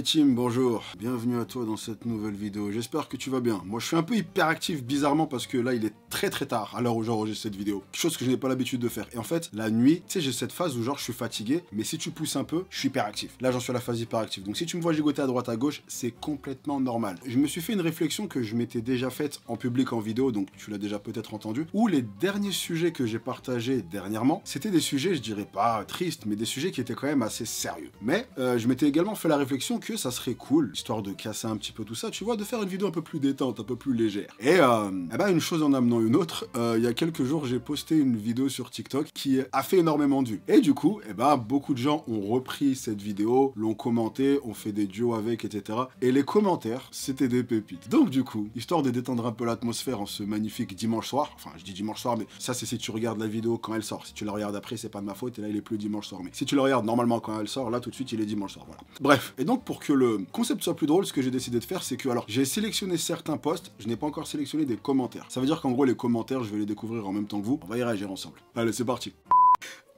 Team, bonjour, bienvenue à toi dans cette nouvelle vidéo, j'espère que tu vas bien. Moi je suis un peu hyperactif bizarrement parce que là il est très tard à l'heure où j'enregistre cette vidéo. Quelque chose que je n'ai pas l'habitude de faire. Et en fait, la nuit, tu sais j'ai cette phase où genre je suis fatigué, mais si tu pousses un peu, je suis hyperactif. Là j'en suis à la phase hyperactive, donc si tu me vois gigoter à droite à gauche, c'est complètement normal. Je me suis fait une réflexion que je m'étais déjà faite en public en vidéo, donc tu l'as déjà peut-être entendu, où les derniers sujets que j'ai partagés dernièrement, c'était des sujets, je dirais pas tristes, mais des sujets qui étaient quand même assez sérieux. Mais je m'étais également fait la réflexion que ça serait cool, histoire de casser un petit peu tout ça, tu vois, de faire une vidéo un peu plus détente, un peu plus légère. Et une chose en amenant une autre, il y a quelques jours, j'ai posté une vidéo sur TikTok qui a fait énormément de vues. Et du coup, beaucoup de gens ont repris cette vidéo, l'ont commenté, ont fait des duos avec, etc. Et les commentaires, c'était des pépites. Donc du coup, histoire de détendre un peu l'atmosphère en ce magnifique dimanche soir, enfin je dis dimanche soir, mais ça c'est si tu regardes la vidéo quand elle sort. Si tu la regardes après, c'est pas de ma faute, et là il est plus dimanche soir. Mais si tu la regardes normalement quand elle sort, là tout de suite il est dimanche soir, voilà. Bref, et donc pour que le concept soit plus drôle, ce que j'ai décidé de faire, c'est que alors j'ai sélectionné certains posts, je n'ai pas encore sélectionné des commentaires. Ça veut dire qu'en gros les commentaires, je vais les découvrir en même temps que vous. On va y réagir ensemble. Allez, c'est parti.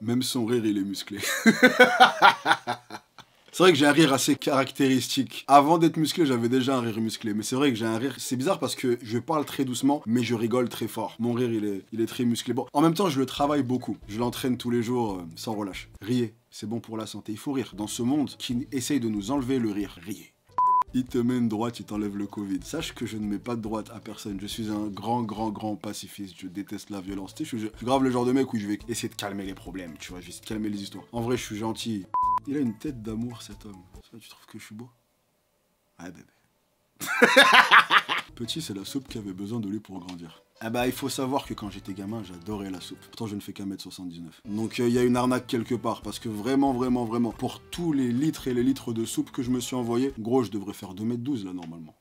Même son rire, il est musclé. C'est vrai que j'ai un rire assez caractéristique. Avant d'être musclé, j'avais déjà un rire musclé. Mais c'est vrai que j'ai un rire... C'est bizarre parce que je parle très doucement, mais je rigole très fort. Mon rire, il est très musclé. Bon, en même temps, je le travaille beaucoup. Je l'entraîne tous les jours sans relâche. Riez, c'est bon pour la santé. Il faut rire. Dans ce monde qui essaye de nous enlever le rire, riez. Il te met une droite, il t'enlève le Covid. Sache que je ne mets pas de droite à personne. Je suis un grand pacifiste. Je déteste la violence. Tu sais, je suis grave le genre de mec où je vais essayer de calmer les problèmes. Tu vois, je vais essayer de calmer les histoires. En vrai, je suis gentil. Il a une tête d'amour, cet homme. Tu trouves que je suis beau? Ouais, bébé. Petit, c'est la soupe qui avait besoin de lui pour grandir. Il faut savoir que quand j'étais gamin, j'adorais la soupe. Pourtant, je ne fais qu'un mètre 79. Donc, il y a une arnaque quelque part. Parce que vraiment, pour tous les litres et les litres de soupe que je me suis envoyé, gros, je devrais faire 2,12 m là, normalement.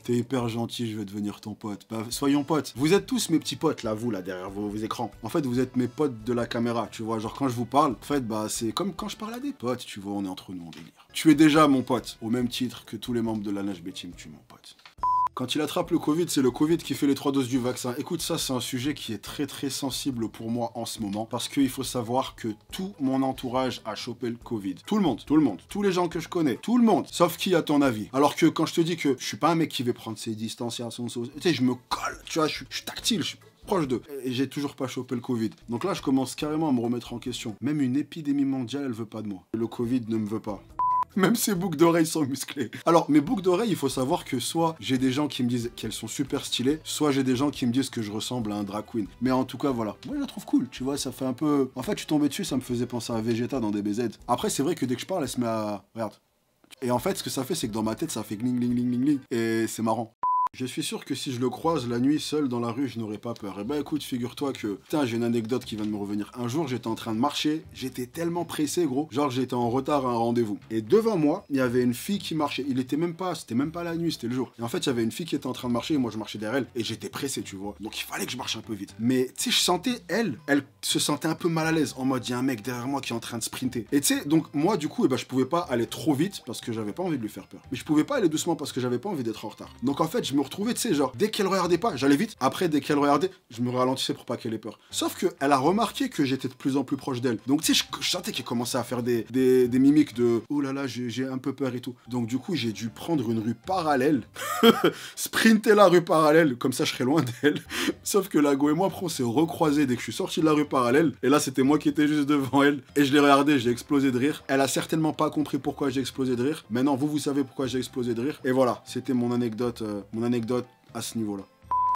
T'es hyper gentil, je vais devenir ton pote. Soyons potes. Vous êtes tous mes petits potes, là, vous, là, derrière vos écrans. En fait, vous êtes mes potes de la caméra, tu vois. Genre, quand je vous parle, en fait, c'est comme quand je parle à des potes, tu vois, on est entre nous, on délire. Tu es déjà mon pote, au même titre que tous les membres de la Team, tu es mon pote. Quand il attrape le Covid, c'est le Covid qui fait les 3 doses du vaccin. Écoute, ça, c'est un sujet qui est très sensible pour moi en ce moment. Parce qu'il faut savoir que tout mon entourage a chopé le Covid. Tout le monde. Tous les gens que je connais. Tout le monde. Sauf qui, à ton avis? Alors que quand je te dis que je suis pas un mec qui va prendre ses distanciations, tu sais, je me colle. Tu vois, je suis tactile, je suis proche d'eux. Et j'ai toujours pas chopé le Covid. Donc là, je commence carrément à me remettre en question. Même une épidémie mondiale, elle veut pas de moi. Le Covid ne me veut pas. Même ses boucles d'oreilles sont musclées. Alors, mes boucles d'oreilles, il faut savoir que soit j'ai des gens qui me disent qu'elles sont super stylées, soit j'ai des gens qui me disent que je ressemble à un drag queen. Mais en tout cas, voilà. Moi, je la trouve cool, tu vois, ça fait un peu... En fait, je suis tombé dessus, ça me faisait penser à Vegeta dans DBZ. Après, c'est vrai que dès que je parle, elle se met à... Regarde. Et en fait, ce que ça fait, c'est que dans ma tête, ça fait gling. Et c'est marrant. Je suis sûr que si je le croise la nuit seul dans la rue, je n'aurais pas peur. Écoute, figure-toi que... Putain, j'ai une anecdote qui vient de me revenir. Un jour, j'étais en train de marcher, j'étais tellement pressé, gros. Genre, j'étais en retard à un rendez-vous. Et devant moi, il y avait une fille qui marchait. C'était même pas la nuit, c'était le jour. Et en fait, il y avait une fille qui était en train de marcher, et moi, je marchais derrière elle. Et j'étais pressé, tu vois. Donc, il fallait que je marche un peu vite. Mais, tu sais, je sentais, elle se sentait un peu mal à l'aise. En mode, il y a un mec derrière moi qui est en train de sprinter. Et tu sais, donc, moi, du coup, je pouvais pas aller trop vite parce que j'avais pas envie de lui faire peur. Mais je pouvais pas aller doucement parce que j'avais pas envie d'être en retard. Donc, en fait, je me retrouvais, tu sais, genre, dès qu'elle regardait pas, j'allais vite. Après, dès qu'elle regardait, je me ralentissais pour pas qu'elle ait peur. Sauf qu'elle a remarqué que j'étais de plus en plus proche d'elle. Donc, tu sais, je sentais qu'elle commençait à faire des mimiques de « Oh là là, j'ai un peu peur et tout ». Donc, du coup, j'ai dû prendre une rue parallèle, sprinter la rue parallèle, comme ça, je serais loin d'elle. Sauf que Lago et moi, après, on s'est recroisés dès que je suis sorti de la rue parallèle. Et là, c'était moi qui étais juste devant elle. Et je l'ai regardé, j'ai explosé de rire. Elle a certainement pas compris pourquoi j'ai explosé de rire. Maintenant, vous savez pourquoi j'ai explosé de rire. Et voilà, c'était mon anecdote à ce niveau-là.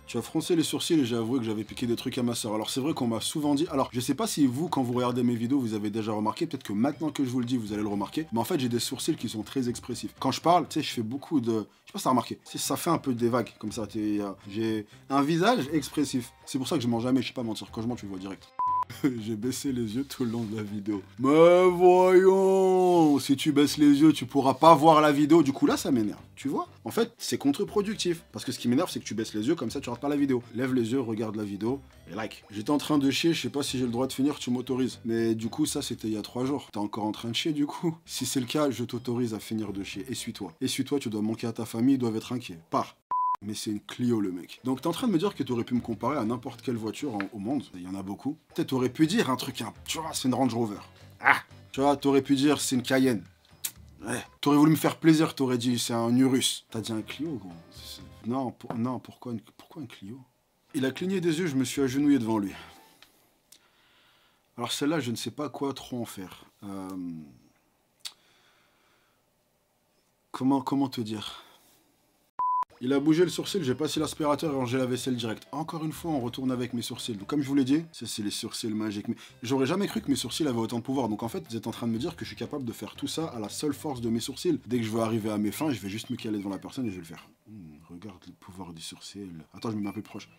Tu as froncé les sourcils et j'ai avoué que j'avais piqué des trucs à ma soeur. Alors c'est vrai qu'on m'a souvent dit... Alors je sais pas si vous, quand vous regardez mes vidéos, vous avez déjà remarqué. Peut-être que maintenant que je vous le dis, vous allez le remarquer. Mais en fait, j'ai des sourcils qui sont très expressifs. Quand je parle, tu sais, je fais beaucoup de... Je sais pas si t'as remarqué. Ça fait un peu des vagues, comme ça. J'ai un visage expressif. C'est pour ça que je mens jamais, je sais pas mentir. Quand je mens, tu le vois direct. J'ai baissé les yeux tout le long de la vidéo. Mais voyons, si tu baisses les yeux, tu pourras pas voir la vidéo. Du coup, là, ça m'énerve. Tu vois? En fait, c'est contre-productif. Parce que ce qui m'énerve, c'est que tu baisses les yeux, comme ça, tu regardes pas la vidéo. Lève les yeux, regarde la vidéo et like. J'étais en train de chier, je sais pas si j'ai le droit de finir, tu m'autorises. Mais du coup, ça, c'était il y a 3 jours. T'es encore en train de chier, du coup? Si c'est le cas, je t'autorise à finir de chier. Essuie-toi. Essuie-toi, tu dois manquer à ta famille, ils doivent être inquiets. Pars. Mais c'est une Clio, le mec. Donc t'es en train de me dire que t'aurais pu me comparer à n'importe quelle voiture au monde. Il y en a beaucoup. Peut-être t'aurais pu dire un truc, tu vois, c'est une Range Rover. Ah, tu vois, t'aurais pu dire c'est une Cayenne. Ouais. T'aurais voulu me faire plaisir, t'aurais dit c'est un Urus. T'as dit un Clio, gros. Non, non, pourquoi un Clio? Il a cligné des yeux, je me suis agenouillé devant lui. Alors celle-là, je ne sais pas quoi trop en faire. Comment te dire? Il a bougé le sourcil, j'ai passé l'aspirateur et rangé la vaisselle direct. Encore une fois, on retourne avec mes sourcils. Donc comme je vous l'ai dit, ça c'est les sourcils magiques. Mais j'aurais jamais cru que mes sourcils avaient autant de pouvoir. Donc en fait, vous êtes en train de me dire que je suis capable de faire tout ça à la seule force de mes sourcils. Dès que je veux arriver à mes fins, je vais juste me caler devant la personne et je vais le faire. Regarde le pouvoir du sourcil. Attends, je me mets un peu plus proche.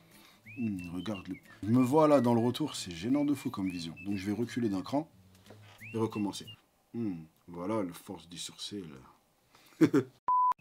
Regarde le... Je me vois là dans le retour, c'est gênant de fou comme vision. Donc je vais reculer d'un cran et recommencer. Voilà la force du sourcil.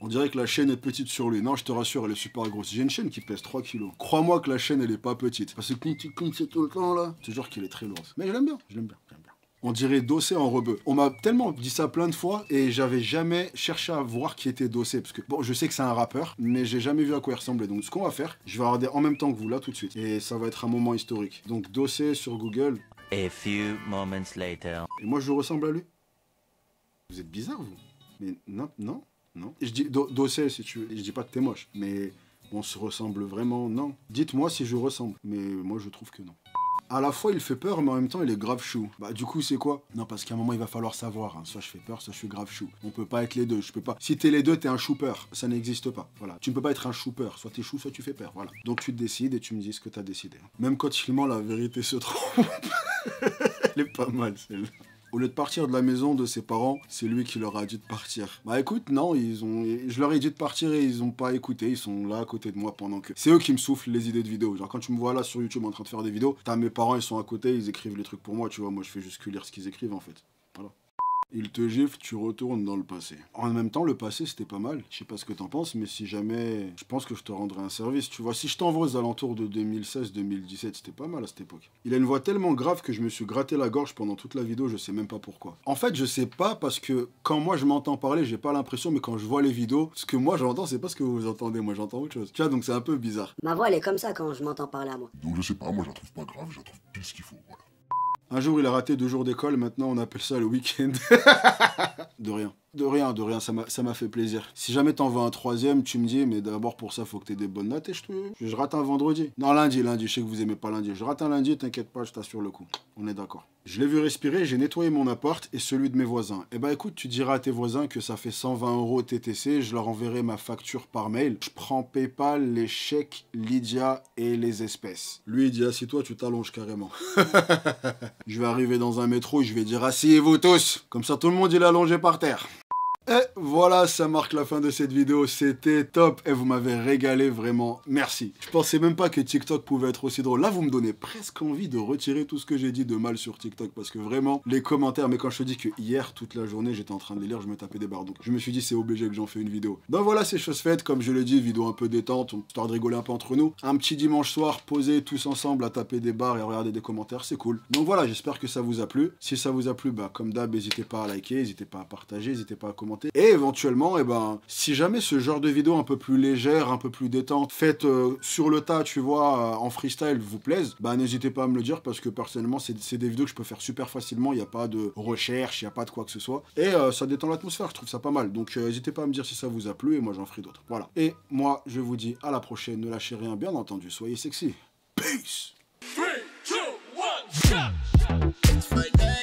On dirait que la chaîne est petite sur lui. Non, je te rassure, elle est super grosse. J'ai une chaîne qui pèse 3 kilos. Crois-moi que la chaîne, elle est pas petite. Parce que quand tu comptes tout le temps, là, je te jure qu'elle est très lourde. Mais je l'aime bien, je l'aime bien, j'aime bien. On dirait Dossé en rebeu. On m'a tellement dit ça plein de fois et j'avais jamais cherché à voir qui était Dossé. Parce que, bon, je sais que c'est un rappeur, mais j'ai jamais vu à quoi il ressemblait. Donc, ce qu'on va faire, je vais regarder en même temps que vous, là, tout de suite. Et ça va être un moment historique. Donc, Dossé sur Google. A few moments later. Et moi, je ressemble à lui? Vous êtes bizarre, vous? Mais non, non. Non. Je dis Dossé si tu veux. Je dis pas que t'es moche, mais on se ressemble vraiment, non. Dites-moi si je ressemble, mais moi je trouve que non. À la fois il fait peur, mais en même temps il est grave chou. Bah du coup c'est quoi? Non, parce qu'à un moment il va falloir savoir, hein. Soit je fais peur, soit je suis grave chou. On peut pas être les deux, je peux pas. Si t'es les deux, t'es un chouper. Ça n'existe pas, voilà. Tu ne peux pas être un chouper, soit t'es chou, soit tu fais peur, voilà. Donc tu te décides et tu me dis ce que t'as décidé. Même quand il ment, la vérité se trompe. Elle est pas mal celle-là. Au lieu de partir de la maison de ses parents, c'est lui qui leur a dit de partir. Bah écoute, non, je leur ai dit de partir et ils ont pas écouté, ils sont là à côté de moi pendant que... C'est eux qui me soufflent les idées de vidéos. Genre quand tu me vois là sur YouTube en train de faire des vidéos, t'as mes parents, ils sont à côté, ils écrivent les trucs pour moi, tu vois, moi je fais juste que lire ce qu'ils écrivent en fait. Voilà. Il te gifle, tu retournes dans le passé. En même temps, le passé, c'était pas mal. Je sais pas ce que t'en penses, mais si jamais... Je pense que je te rendrai un service, tu vois. Si je t'envoie aux alentours de 2016-2017, c'était pas mal à cette époque. Il a une voix tellement grave que je me suis gratté la gorge pendant toute la vidéo, je sais même pas pourquoi. En fait, je sais pas parce que quand moi je m'entends parler, j'ai pas l'impression, mais quand je vois les vidéos, ce que moi j'entends, c'est pas ce que vous entendez. Moi, j'entends autre chose. Tu vois, donc c'est un peu bizarre. Ma voix, elle est comme ça quand je m'entends parler à moi. Donc je sais pas, moi je la trouve pas grave, je la trouve plus ce qu'il faut, voilà. Un jour, il a raté 2 jours d'école, maintenant on appelle ça le week-end. De rien. De rien, ça m'a fait plaisir. Si jamais t'en veux un 3e, tu me dis, mais d'abord pour ça, faut que t'aies des bonnes notes et je rate un vendredi. Non, lundi, je sais que vous aimez pas lundi. Je rate un lundi, t'inquiète pas, je t'assure le coup. On est d'accord. Je l'ai vu respirer, j'ai nettoyé mon appart et celui de mes voisins. Eh ben écoute, tu diras à tes voisins que ça fait 120 € TTC, je leur enverrai ma facture par mail. Je prends PayPal, les chèques, Lydia et les espèces. Lui, il dit, assis-toi, tu t'allonges carrément. Je vais arriver dans un métro et je vais dire, asseyez-vous tous. Comme ça, tout le monde, il est allongé par terre. Et voilà, ça marque la fin de cette vidéo, c'était top et vous m'avez régalé vraiment, merci. Je pensais même pas que TikTok pouvait être aussi drôle. Là, vous me donnez presque envie de retirer tout ce que j'ai dit de mal sur TikTok parce que vraiment, les commentaires, mais quand je te dis que hier, toute la journée, j'étais en train de les lire, je me tapais des barres. Donc je me suis dit, c'est obligé que j'en fais une vidéo. Donc voilà, c'est chose faite, comme je l'ai dit, vidéo un peu détente, histoire de rigoler un peu entre nous. Un petit dimanche soir, posé tous ensemble à taper des barres et à regarder des commentaires, c'est cool. Donc voilà, j'espère que ça vous a plu. Si ça vous a plu, bah comme d'hab, n'hésitez pas à liker, n'hésitez pas à partager, n'hésitez pas à commenter. Et éventuellement, si jamais ce genre de vidéo un peu plus légère, un peu plus détente, faite sur le tas, tu vois, en freestyle, vous plaise, bah n'hésitez pas à me le dire parce que personnellement, c'est des vidéos que je peux faire super facilement, il n'y a pas de recherche, il n'y a pas de quoi que ce soit. Et ça détend l'atmosphère, je trouve ça pas mal. Donc n'hésitez pas à me dire si ça vous a plu et moi j'en ferai d'autres. Voilà. Et moi, je vous dis à la prochaine, ne lâchez rien, bien entendu, soyez sexy. Peace! 3, 2, 1,